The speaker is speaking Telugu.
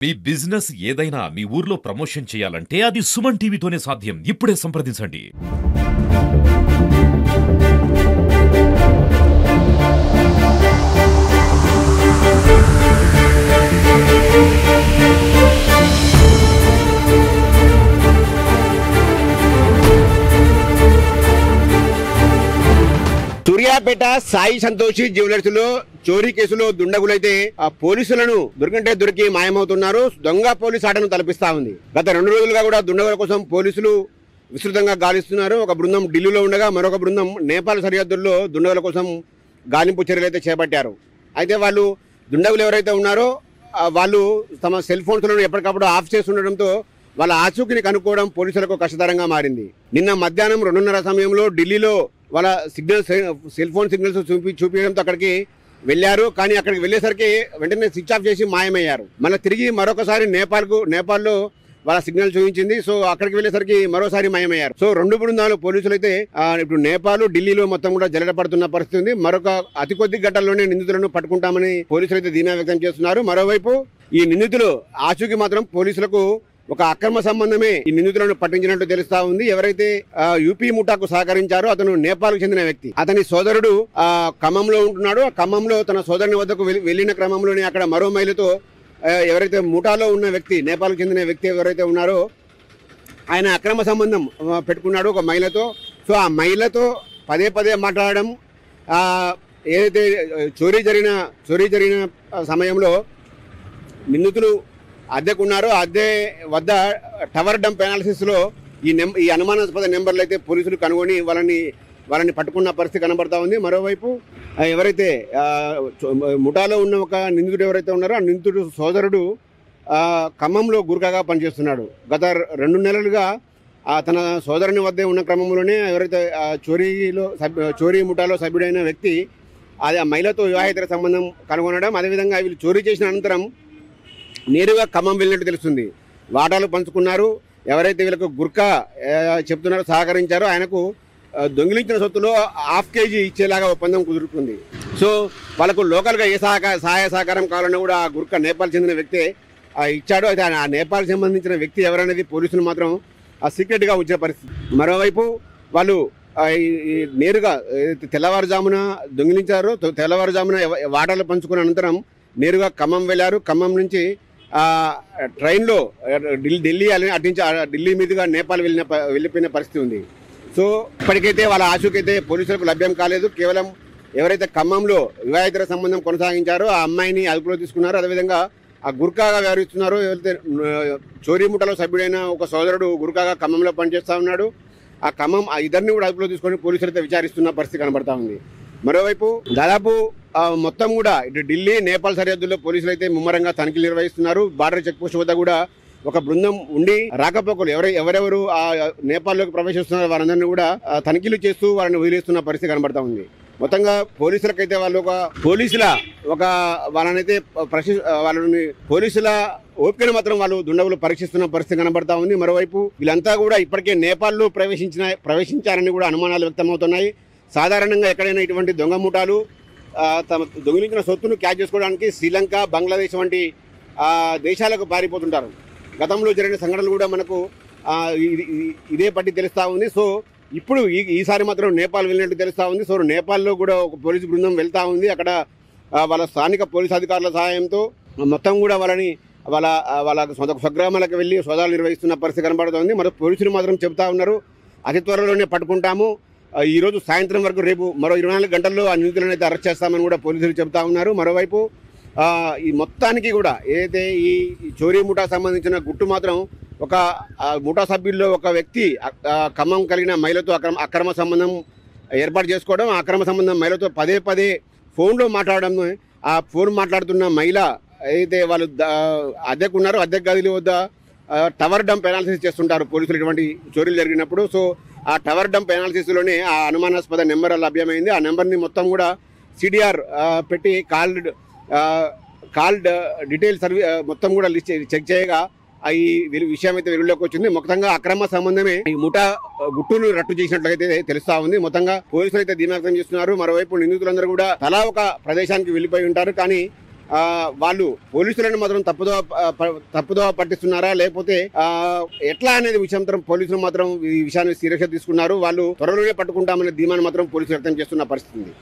మీ బిజినెస్ ఏదైనా మీ ఊర్లో ప్రమోషన్ చేయాలంటే అది సుమన్ టీవీతోనే సాధ్యం. ఇప్పుడే సంప్రదించండి. సూర్యాపేట సాయి సంతోషి జ్యువెలర్స్ లో చోరీ కేసులో దుండగులైతే ఆ పోలీసులను దొరికి మాయమవుతున్నారు. దొంగ పోలీసు ఆటను తలపిస్తా ఉంది. గత 2 రోజులుగా కూడా దుండగుల కోసం పోలీసులు విస్తృతంగా గాలిస్తున్నారు. ఒక బృందం ఢిల్లీలో ఉండగా మరొక బృందం నేపాల్ సరిహద్దుల్లో దుండగుల కోసం గాలింపు చర్యలు అయితే చేపట్టారు. అయితే వాళ్ళు దుండగులు ఎవరైతే ఉన్నారో వాళ్ళు తమ సెల్ ఫోన్స్లను ఎప్పటికప్పుడు ఆఫ్ చేస్తుండటంతో వాళ్ళ ఆచూకీని కనుక్కోవడం పోలీసులకు కష్టతరంగా మారింది. నిన్న మధ్యాహ్నం 2:30 సమయంలో ఢిల్లీలో వాళ్ళ సెల్ ఫోన్ సిగ్నల్స్ చూపించడంతో అక్కడికి వెళ్ళారు. కానీ అక్కడికి వెళ్ళేసరికి వెంటనే స్విచ్ ఆఫ్ చేసి మాయమయ్యారు. మళ్ళీ తిరిగి మరొకసారి నేపాల్లో వాళ్ళ సిగ్నల్ చూపించింది. సో అక్కడికి వెళ్ళేసరికి మరోసారి మాయమయ్యారు. సో 2 బృందాలు పోలీసులు అయితే ఇప్పుడు నేపాల్ ఢిల్లీలో మొత్తం కూడా జల్లెడపడుతున్న పరిస్థితి ఉంది. మరొక అతి కొద్ది గంటల్లోనే నిందితులను పట్టుకుంటామని పోలీసులు అయితే ధీమా వ్యక్తం చేస్తున్నారు. మరోవైపు ఈ నిందితులు ఆచూకీ మాత్రం పోలీసులకు ఒక అక్రమ సంబంధమే ఈ నిందితులను పట్టించినట్టు తెలుస్తా ఉంది. ఎవరైతే యూపీ ముఠాకు సహకరించారో అతను నేపాల్కు చెందిన వ్యక్తి. అతని సోదరుడు ఖమ్మంలో ఉంటున్నాడు. ఆ ఖమ్మంలో తన సోదరుని వద్దకు వెళ్లిన క్రమంలోనే అక్కడ మరో మహిళతో ఎవరైతే ముఠాలో ఉన్న వ్యక్తి, నేపాల్కు చెందిన వ్యక్తి ఎవరైతే ఉన్నారో ఆయన అక్రమ సంబంధం పెట్టుకున్నాడు ఒక మహిళతో. సో ఆ మహిళతో పదే మాట్లాడడం, ఏదైతే చోరీ జరిగిన సమయంలో నిందితులు అద్దెకున్నారో అద్దె వద్ద టవర్ డంప్ అనాలిసిస్లో ఈ అనుమానాస్పద నెంబర్లు అయితే పోలీసులు కనుగొని వాళ్ళని పట్టుకున్న పరిస్థితి కనబడతా ఉంది. మరోవైపు ఎవరైతే ముఠాలో ఉన్న ఒక నిందితుడు ఎవరైతే ఉన్నారో ఆ నిందితుడు సోదరుడు ఖమ్మంలో గుర్కాగా పనిచేస్తున్నాడు. గత 2 నెలలుగా తన సోదరుని వద్దే ఉన్న క్రమంలోనే ఎవరైతే చోరీ ముఠాలో సభ్యుడైన వ్యక్తి అది ఆ మహిళతో వివాహేతర సంబంధం కనుగొనడం, అదేవిధంగా వీళ్ళు చోరీ చేసిన అనంతరం నేరుగా ఖమ్మం వెళ్ళినట్టు తెలుస్తుంది. వాటాలు పంచుకున్నారు. ఎవరైతే వీళ్ళకు గుర్కా చెప్తున్నారో సహకరించారో ఆయనకు దొంగిలించిన సొత్తులో 1/2 kg ఇచ్చేలాగా ఒప్పందం కుదురుకుంది. సో వాళ్ళకు లోకల్గా ఏ సహాయ సహకారం కావాలన్నా కూడా ఆ గుర్కా నేపాల్ చెందిన వ్యక్తే ఇచ్చాడు. అయితే ఆ నేపాల్ సంబంధించిన వ్యక్తి ఎవరనేది పోలీసులు మాత్రం సీక్రెట్గా ఉంచిన పరిస్థితి. మరోవైపు వాళ్ళు నేరుగా తెల్లవారుజామున దొంగిలించారో తెల్లవారుజామున వాటాలు పంచుకున్న అనంతరం నేరుగా ఖమ్మం వెళ్ళారు. ఖమ్మం నుంచి ట్రైన్లో ఢిల్లీ అటించి ఢిల్లీ మీదుగా నేపాల్ వెళ్ళిపోయిన పరిస్థితి ఉంది. సో ఇప్పటికైతే వాళ్ళ ఆచూకైతే పోలీసులకు లభ్యం కాలేదు. కేవలం ఎవరైతే ఖమ్మంలో వివాహేతర సంబంధం కొనసాగించారో ఆ అమ్మాయిని అదుపులో తీసుకున్నారో, అదేవిధంగా ఆ గుర్కాగా వ్యవహరిస్తున్నారో ఎవరైతే చోరీ ముఠాలో సభ్యుడైన ఒక సోదరుడు గుర్కాగా ఖమ్మంలో పనిచేస్తూ ఉన్నాడు. ఆ ఖమ్మం ఇద్దరిని కూడా అదుపులో తీసుకొని పోలీసులు అయితే విచారిస్తున్న పరిస్థితి కనబడతా ఉంది. మరోవైపు దాదాపు మొత్తం కూడా ఇటు ఢిల్లీ నేపాల్ సరిహద్దుల్లో పోలీసులు అయితే ముమ్మరంగా తనిఖీలు నిర్వహిస్తున్నారు. బార్డర్ చెక్ పోస్ట్ వద్ద కూడా ఒక బృందం ఉండి రాకపోకలు ఎవరెవరు ఆ నేపాల్లోకి ప్రవేశిస్తున్నారో వారందరినీ కూడా తనిఖీలు చేస్తూ వారిని వదిలేస్తున్న పరిస్థితి కనబడతా ఉంది. మొత్తంగా పోలీసులకైతే పోలీసుల ఓపికను మాత్రం వాళ్ళు దుండగులు పరీక్షిస్తున్న పరిస్థితి కనబడతా ఉంది. మరోవైపు వీళ్ళంతా కూడా ఇప్పటికే నేపాల్లో ప్రవేశించారని కూడా అనుమానాలు వ్యక్తమవుతున్నాయి. సాధారణంగా ఎక్కడైనా ఇటువంటి దొంగ ముఠాలు తమ దొంగిలించిన సొత్తును క్యాచ్ చేసుకోవడానికి శ్రీలంక, బంగ్లాదేశ్ వంటి దేశాలకు పారిపోతుంటారు. గతంలో జరిగిన సంఘటనలు కూడా మనకు ఇదే పట్టి తెలుస్తూ ఉంది. సో ఇప్పుడు ఈసారి మాత్రం నేపాల్ వెళ్ళినట్టు తెలుస్తూ ఉంది. సో నేపాల్లో కూడా ఒక పోలీసు బృందం వెళ్తూ ఉంది. అక్కడ వాళ్ళ స్థానిక పోలీసు అధికారుల సహాయంతో మొత్తం కూడా వాళ్ళ స్వగ్రామాలకు వెళ్ళి సోదాలు నిర్వహిస్తున్న పరిస్థితి కనబడుతోంది. మరి పోలీసులు మాత్రం చెబుతా ఉన్నారు అతి త్వరలోనే పట్టుకుంటాము, ఈరోజు సాయంత్రం వరకు రేపు మరో 24 గంటల్లో ఆ నిందితులను అయితే అరెస్ట్ చేస్తామని కూడా పోలీసులు చెబుతా ఉన్నారు. మరోవైపు ఈ మొత్తానికి కూడా ఏదైతే ఈ చోరీ ముఠా సంబంధించిన గుట్టు మాత్రం ఒక ముఠా సభ్యుల్లో ఒక వ్యక్తి ఖమ్మం కలిగిన మహిళతో అక్రమ సంబంధం ఏర్పాటు చేసుకోవడం, అక్రమ సంబంధం మహిళతో పదే ఫోన్లో మాట్లాడడం, ఆ ఫోన్ మాట్లాడుతున్న మహిళ ఏదైతే వాళ్ళు అద్దెకున్నారో అద్దె గదిలో వద్ద టవర్ డంప్ అనాలిసిస్ చేస్తుంటారు పోలీసులు ఇటువంటి చోరీలు జరిగినప్పుడు. సో ఆ టవర్ డంప్ అనాలిసిస్లోనే ఆ అనుమానాస్పద నెంబర్ లభ్యమైంది. ఆ నెంబర్ని మొత్తం కూడా CDR పెట్టి కాల్డ్ డీటెయిల్ మొత్తం కూడా లిస్ట్ చెక్ చేయగా ఈ విషయం అయితే వెలుగులోకి వచ్చింది. మొత్తంగా అక్రమ సంబంధమే ఈ ముఠా గుట్టును రట్టు చేసినట్లయితే తెలుస్తా ఉంది. మొత్తంగా పోలీసులు అయితే ధీమా వ్యక్తం చేస్తున్నారు. మరోవైపు నిందితులందరూ కూడా తలా ఒక ప్రదేశానికి వెళ్ళిపోయి ఉంటారు. కానీ వాళ్ళు పోలీసులను మాత్రం తప్పుదో పట్టిస్తున్నారా లేకపోతే ఎట్లా అనేది విషయం పోలీసులు మాత్రం ఈ విషయాన్ని సీరియస్ గా తీసుకున్నారు. వాళ్ళు త్వరలోనే పట్టుకుంటామనే ధీమాను మాత్రం పోలీసులు వ్యక్తం చేస్తున్న పరిస్థితి ఉంది.